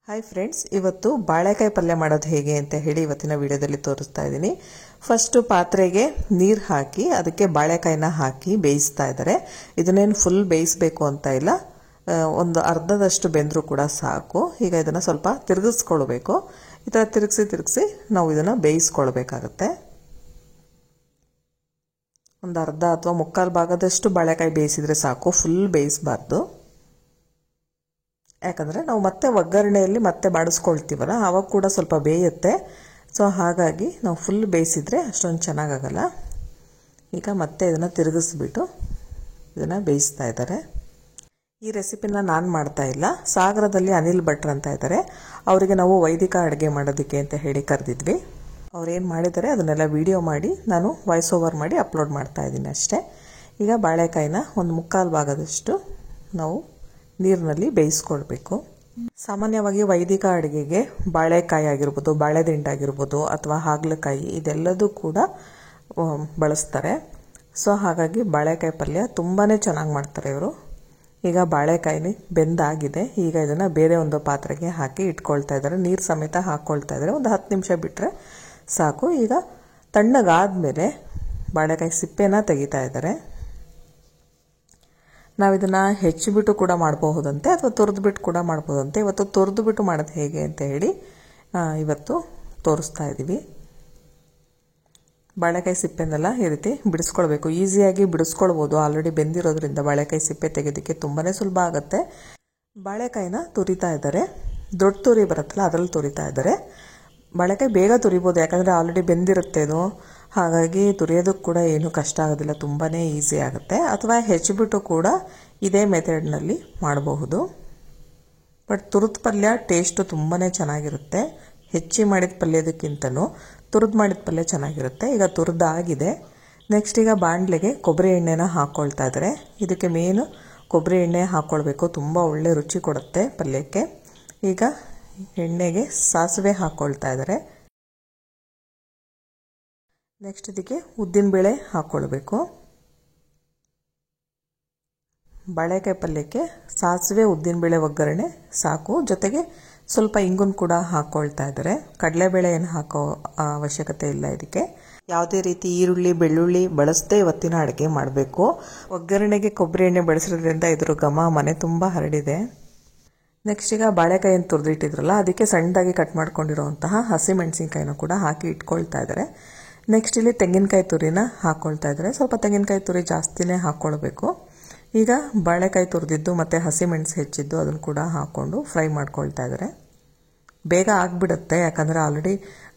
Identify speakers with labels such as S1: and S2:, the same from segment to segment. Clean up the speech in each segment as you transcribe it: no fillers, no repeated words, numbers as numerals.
S1: Hi friends, ಇವತ್ತು ಬಾಳೆಕಾಯಿ ಪಲ್ಯ ಮಾಡೋದು ಹೇಗೆ ಅಂತ ಹೇಳಿ ಇವತ್ತಿನ ವಿಡಿಯೋದಲ್ಲಿ ತೋರಿಸ್ತಾ ಇದ್ದೀನಿ. ಫಸ್ಟ್ ಪಾತ್ರೆಗೆ ನೀರು ಹಾಕಿ ಅದಕ್ಕೆ ಬಾಳೆಕಾಯಿನ ಹಾಕಿ ಬೇಯಿಸ್ತಾ ಇದ್ದಾರೆ. ಇದನ್ನೇನು ಫುಲ್ ಬೇಯಿಸಬೇಕು ಅಂತ ಇಲ್ಲ, ಒಂದು ಅರ್ಧದಷ್ಟು ಬೆಂದರೂ ಕೂಡ ಸಾಕು. ಈಗ ಇದನ್ನು ಸ್ವಲ್ಪ ತಿರುಗಿಸ್ಕೊಳ್ಬೇಕು. ಈ ಥರ ತಿರುಗಿಸಿ ನಾವು ಇದನ್ನು ಬೇಯಿಸ್ಕೊಳ್ಬೇಕಾಗತ್ತೆ. ಒಂದು ಅರ್ಧ ಅಥವಾ ಮುಕ್ಕಾಲು ಭಾಗದಷ್ಟು ಬಾಳೆಕಾಯಿ ಬೇಯಿಸಿದ್ರೆ ಸಾಕು, ಫುಲ್ ಬೇಯಿಸಬಾರ್ದು. ಯಾಕಂದರೆ ನಾವು ಮತ್ತೆ ಒಗ್ಗರಣೆಯಲ್ಲಿ ಮತ್ತೆ ಬಾಡಿಸ್ಕೊಳ್ತೀವಲ್ಲ, ಆವಾಗ ಕೂಡ ಸ್ವಲ್ಪ ಬೇಯುತ್ತೆ. ಸೊ ಹಾಗಾಗಿ ನಾವು ಫುಲ್ ಬೇಯಿಸಿದ್ರೆ ಅಷ್ಟೊಂದು ಚೆನ್ನಾಗಾಗಲ್ಲ. ಈಗ ಮತ್ತೆ ಇದನ್ನು ತಿರುಗಿಸ್ಬಿಟ್ಟು ಇದನ್ನು ಬೇಯಿಸ್ತಾ ಇದ್ದಾರೆ. ಈ ರೆಸಿಪಿನ ನಾನು ಮಾಡ್ತಾ ಇಲ್ಲ, ಸಾಗರದಲ್ಲಿ ಅನಿಲ್ ಭಟ್ರು ಅಂತ ಇದ್ದಾರೆ, ಅವರಿಗೆ ನಾವು ವೈದಿಕ ಅಡುಗೆ ಮಾಡೋದಕ್ಕೆ ಅಂತ ಹೇಳಿ ಕರೆದಿದ್ವಿ. ಅವ್ರೇನು ಮಾಡಿದ್ದಾರೆ ಅದನ್ನೆಲ್ಲ ವಿಡಿಯೋ ಮಾಡಿ ನಾನು ವಾಯ್ಸ್ ಓವರ್ ಮಾಡಿ ಅಪ್ಲೋಡ್ ಮಾಡ್ತಾ ಇದ್ದೀನಿ ಅಷ್ಟೇ. ಈಗ ಬಾಳೆಕಾಯಿನ ಒಂದು ಮುಕ್ಕಾಲು ಭಾಗದಷ್ಟು ನಾವು ನೀರಿನಲ್ಲಿ ಬೇಯಿಸ್ಕೊಳ್ಬೇಕು. ಸಾಮಾನ್ಯವಾಗಿ ವೈದಿಕ ಅಡುಗೆಗೆ ಬಾಳೆಕಾಯಿ ಆಗಿರ್ಬೋದು, ಬಾಳೆದಿಂಡಾಗಿರ್ಬೋದು ಅಥವಾ ಹಾಗಲಕಾಯಿ ಇದೆಲ್ಲದೂ ಕೂಡ ಬಳಸ್ತಾರೆ. ಸೊ ಹಾಗಾಗಿ ಬಾಳೆಕಾಯಿ ಪಲ್ಯ ತುಂಬಾ ಚೆನ್ನಾಗಿ ಮಾಡ್ತಾರೆ ಇವರು. ಈಗ ಬಾಳೆಕಾಯಿ ಬೆಂದಾಗಿದೆ. ಈಗ ಇದನ್ನು ಬೇರೆ ಒಂದು ಪಾತ್ರೆಗೆ ಹಾಕಿ ಇಟ್ಕೊಳ್ತಾ ಇದ್ದಾರೆ. ನೀರು ಸಮೇತ ಹಾಕ್ಕೊಳ್ತಾ ಇದ್ದಾರೆ. ಒಂದು 10 ನಿಮಿಷ ಬಿಟ್ಟರೆ ಸಾಕು. ಈಗ ತಣ್ಣಗಾದ್ಮೇಲೆ ಬಾಳೆಕಾಯಿ ಸಿಪ್ಪೆನ ತೆಗಿತಾ ಇದ್ದಾರೆ. ನಾವಿದನ್ನು ಹೆಚ್ಚಿಬಿಟ್ಟು ಕೂಡ ಮಾಡಬಹುದಂತೆ ಅಥವಾ ತುರಿದ್ಬಿಟ್ಟು ಕೂಡ ಮಾಡ್ಬೋದಂತೆ. ಇವತ್ತು ತುರಿದ್ಬಿಟ್ಟು ಮಾಡೋದು ಹೇಗೆ ಅಂತ ಹೇಳಿ ಇವತ್ತು ತೋರಿಸ್ತಾ ಇದ್ದೀವಿ. ಬಾಳೆಕಾಯಿ ಸಿಪ್ಪೆನೆಲ್ಲ ಈ ರೀತಿ ಬಿಡಿಸ್ಕೊಳ್ಬೇಕು. ಈಸಿಯಾಗಿ ಬಿಡಿಸ್ಕೊಳ್ಬೋದು, ಆಲ್ರೆಡಿ ಬೆಂದಿರೋದ್ರಿಂದ ಬಾಳೆಕಾಯಿ ಸಿಪ್ಪೆ ತೆಗೆಯೋದಕ್ಕೆ ತುಂಬಾ ಸುಲಭ ಆಗುತ್ತೆ. ಬಾಳೆಕಾಯಿನ ತುರಿತಾ ಇದ್ದಾರೆ. ದೊಡ್ಡ ತುರಿ ಬರುತ್ತಲ್ಲ ಅದರಲ್ಲಿ ತುರಿತಾ ಇದ್ದಾರೆ. ಬಾಳೆಕಾಯಿ ಬೇಗ ತುರಿಬೋದು, ಯಾಕಂದರೆ ಆಲ್ರೆಡಿ ಬೆಂದಿರುತ್ತೆ ಇದು. ಹಾಗಾಗಿ ತುರಿಯೋದಕ್ಕೆ ಕೂಡ ಏನು ಕಷ್ಟ ಆಗೋದಿಲ್ಲ, ತುಂಬಾ ಈಸಿ ಆಗುತ್ತೆ. ಅಥವಾ ಹೆಚ್ಚಿಬಿಟ್ಟು ಕೂಡ ಇದೇ ಮೆಥಡ್ನಲ್ಲಿ ಮಾಡಬಹುದು. ಬಟ್ ತುರಿದ ಪಲ್ಯ ಟೇಸ್ಟು ತುಂಬಾ ಚೆನ್ನಾಗಿರುತ್ತೆ. ಹೆಚ್ಚಿ ಮಾಡಿದ ಪಲ್ಯದಕ್ಕಿಂತಲೂ ತುರಿದು ಮಾಡಿದ ಪಲ್ಯ ಚೆನ್ನಾಗಿರುತ್ತೆ. ಈಗ ತುರಿದಾಗಿದೆ. ನೆಕ್ಸ್ಟ್ ಈಗ ಬಾಣಲೆಗೆ ಕೊಬ್ಬರಿ ಎಣ್ಣೆನ ಹಾಕ್ಕೊಳ್ತಾ ಇದ್ದಾರೆ. ಇದಕ್ಕೆ ಮೇನು ಕೊಬ್ಬರಿ ಎಣ್ಣೆ ಹಾಕ್ಕೊಳ್ಬೇಕು, ತುಂಬ ಒಳ್ಳೆ ರುಚಿ ಕೊಡುತ್ತೆ ಪಲ್ಯಕ್ಕೆ. ಈಗ ಎಣ್ಣೆಗೆ ಸಾಸಿವೆ ಹಾಕ್ಕೊಳ್ತಾ ಇದ್ದಾರೆ. ನೆಕ್ಸ್ಟ್ ಇದಕ್ಕೆ ಉದ್ದಿನಬೇಳೆ ಹಾಕ್ಕೊಳ್ಬೇಕು. ಬಾಳೆಕಾಯಿ ಪಲ್ಯಕ್ಕೆ ಸಾಸಿವೆ ಉದ್ದಿನಬೇಳೆ ಒಗ್ಗರಣೆ ಸಾಕು. ಜೊತೆಗೆ ಸ್ವಲ್ಪ ಇಂಗುನ್ ಕೂಡ ಹಾಕ್ಕೊಳ್ತಾ ಇದ್ದಾರೆ. ಕಡಲೆಬೇಳೆ ಏನು ಹಾಕೋ ಅವಶ್ಯಕತೆ ಇಲ್ಲ. ಇದಕ್ಕೆ ಯಾವುದೇ ರೀತಿ ಈರುಳ್ಳಿ ಬೆಳ್ಳುಳ್ಳಿ ಬಳಸದೆ ಇವತ್ತಿನ ಅಡುಗೆ ಮಾಡಬೇಕು. ಒಗ್ಗರಣೆಗೆ ಕೊಬ್ಬರಿ ಎಣ್ಣೆ ಬಳಸೋದ್ರಿಂದ ಇದ್ರ ಘಮ ಮನೆ ತುಂಬ ಹರಡಿದೆ. ನೆಕ್ಸ್ಟ್ ಈಗ ಬಾಳೆಕಾಯಿಯನ್ನು ತುರಿದಿಟ್ಟಿದ್ರಲ್ಲ ಅದಕ್ಕೆ ಸಣ್ಣದಾಗಿ ಕಟ್ ಮಾಡ್ಕೊಂಡಿರೋಂತಹ ಹಸಿಮೆಣಸಿನ್ಕಾಯಿನ ಕೂಡ ಹಾಕಿ ಇಟ್ಕೊಳ್ತಾ ಇದ್ದಾರೆ. ನೆಕ್ಸ್ಟ್ ಇಲ್ಲಿ ತೆಂಗಿನಕಾಯಿ ತುರಿನ ಹಾಕ್ಕೊಳ್ತಾ ಇದ್ದಾರೆ. ಸ್ವಲ್ಪ ತೆಂಗಿನಕಾಯಿ ತುರಿ ಜಾಸ್ತಿನೇ ಹಾಕ್ಕೊಳ್ಬೇಕು. ಈಗ ಬಾಳೆಕಾಯಿ ತುರಿದಿದ್ದು ಮತ್ತು ಹಸಿಮೆಣಸು ಹೆಚ್ಚಿದ್ದು ಅದನ್ನು ಕೂಡ ಹಾಕ್ಕೊಂಡು ಫ್ರೈ ಮಾಡ್ಕೊಳ್ತಾ ಇದ್ದಾರೆ. ಬೇಗ ಆಗಿಬಿಡುತ್ತೆ, ಯಾಕಂದರೆ ಆಲ್ರೆಡಿ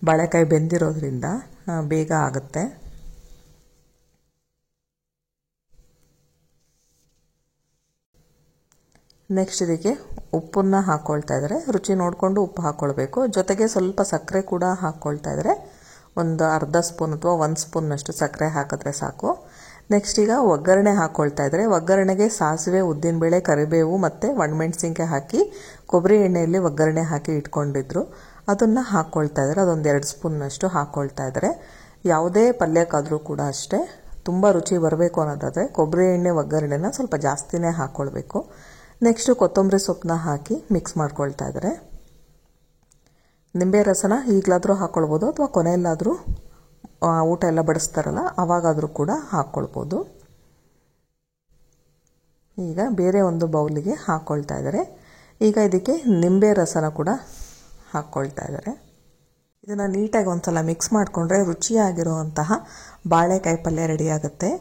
S1: ಬಾಳೆಕಾಯಿ ಬೆಂದಿರೋದ್ರಿಂದ ಬೇಗ ಆಗುತ್ತೆ. ನೆಕ್ಸ್ಟ್ ಇದಕ್ಕೆ ಉಪ್ಪನ್ನ ಹಾಕ್ಕೊಳ್ತಾ ಇದ್ದಾರೆ. ರುಚಿ ನೋಡಿಕೊಂಡು ಉಪ್ಪು ಹಾಕ್ಕೊಳ್ಬೇಕು. ಜೊತೆಗೆ ಸ್ವಲ್ಪ ಸಕ್ಕರೆ ಕೂಡ ಹಾಕ್ಕೊಳ್ತಾ ಇದ್ದಾರೆ. ಒಂದು ಅರ್ಧ ಸ್ಪೂನ್ ಅಥವಾ 1 ಸ್ಪೂನ್ನಷ್ಟು ಸಕ್ಕರೆ ಹಾಕಿದ್ರೆ ಸಾಕು. ನೆಕ್ಸ್ಟ್ ಈಗ ಒಗ್ಗರಣೆ ಹಾಕ್ಕೊಳ್ತಾ ಇದ್ದಾರೆ. ಒಗ್ಗರಣೆಗೆ ಸಾಸಿವೆ ಉದ್ದಿನಬೇಳೆ ಕರಿಬೇವು ಮತ್ತು ಒಣಮೆಣಸಿನ್ಕಾಯಿ ಹಾಕಿ ಕೊಬ್ಬರಿ ಎಣ್ಣೆಯಲ್ಲಿ ಒಗ್ಗರಣೆ ಹಾಕಿ ಇಟ್ಕೊಂಡಿದ್ರು, ಅದನ್ನು ಹಾಕ್ಕೊಳ್ತಾ ಇದ್ದಾರೆ. ಅದೊಂದು 2 ಸ್ಪೂನ್ನಷ್ಟು ಹಾಕ್ಕೊಳ್ತಾ ಇದ್ದಾರೆ. ಯಾವುದೇ ಪಲ್ಯಕ್ಕಾದರೂ ಕೂಡ ಅಷ್ಟೇ, ತುಂಬ ರುಚಿ ಬರಬೇಕು ಅನ್ನೋದಾದರೆ ಕೊಬ್ಬರಿ ಎಣ್ಣೆ ಒಗ್ಗರಣೆನ ಸ್ವಲ್ಪ ಜಾಸ್ತಿನೇ ಹಾಕ್ಕೊಳ್ಬೇಕು. ನೆಕ್ಸ್ಟು ಕೊತ್ತಂಬರಿ ಸೊಪ್ಪನ್ನ ಹಾಕಿ ಮಿಕ್ಸ್ ಮಾಡ್ಕೊಳ್ತಾ ಇದ್ದಾರೆ. ನಿಂಬೆ ರಸನ ಈಗಲಾದರೂ ಹಾಕ್ಕೊಳ್ಬೋದು ಅಥವಾ ಕೊನೆಯಲ್ಲಾದರೂ ಊಟ ಎಲ್ಲ ಬಡಿಸ್ತಾರಲ್ಲ ಆವಾಗಾದರೂ ಕೂಡ ಹಾಕ್ಕೊಳ್ಬೋದು. ಈಗ ಬೇರೆ ಒಂದು ಬೌಲಿಗೆ ಹಾಕ್ಕೊಳ್ತಾ ಇದ್ದಾರೆ. ಈಗ ಇದಕ್ಕೆ ನಿಂಬೆ ರಸನ ಕೂಡ ಹಾಕ್ಕೊಳ್ತಾ ಇದ್ದಾರೆ. ಇದನ್ನು ನೀಟಾಗಿ ಒಂದ್ಸಲ ಮಿಕ್ಸ್ ಮಾಡಿಕೊಂಡ್ರೆ ರುಚಿಯಾಗಿರುವಂತಹ ಬಾಳೆಕಾಯಿ ಪಲ್ಯ ರೆಡಿ ಆಗುತ್ತೆ.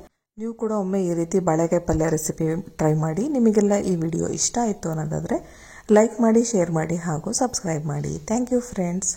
S1: ನೀವು ಕೂಡ ಒಮ್ಮೆ ಈ ರೀತಿ ಬಾಳೆಕಾಯಿ ಪಲ್ಯ ರೆಸಿಪಿ ಟ್ರೈ ಮಾಡಿ. ನಿಮಗೆಲ್ಲ ಈ ವಿಡಿಯೋ ಇಷ್ಟ ಆಯಿತು ಅನ್ನೋದಾದರೆ ಲೈಕ್ ಮಾಡಿ, ಶೇರ್ ಮಾಡಿ ಹಾಗೂ ಸಬ್ಸ್ಕ್ರೈಬ್ ಮಾಡಿ. Thank you friends.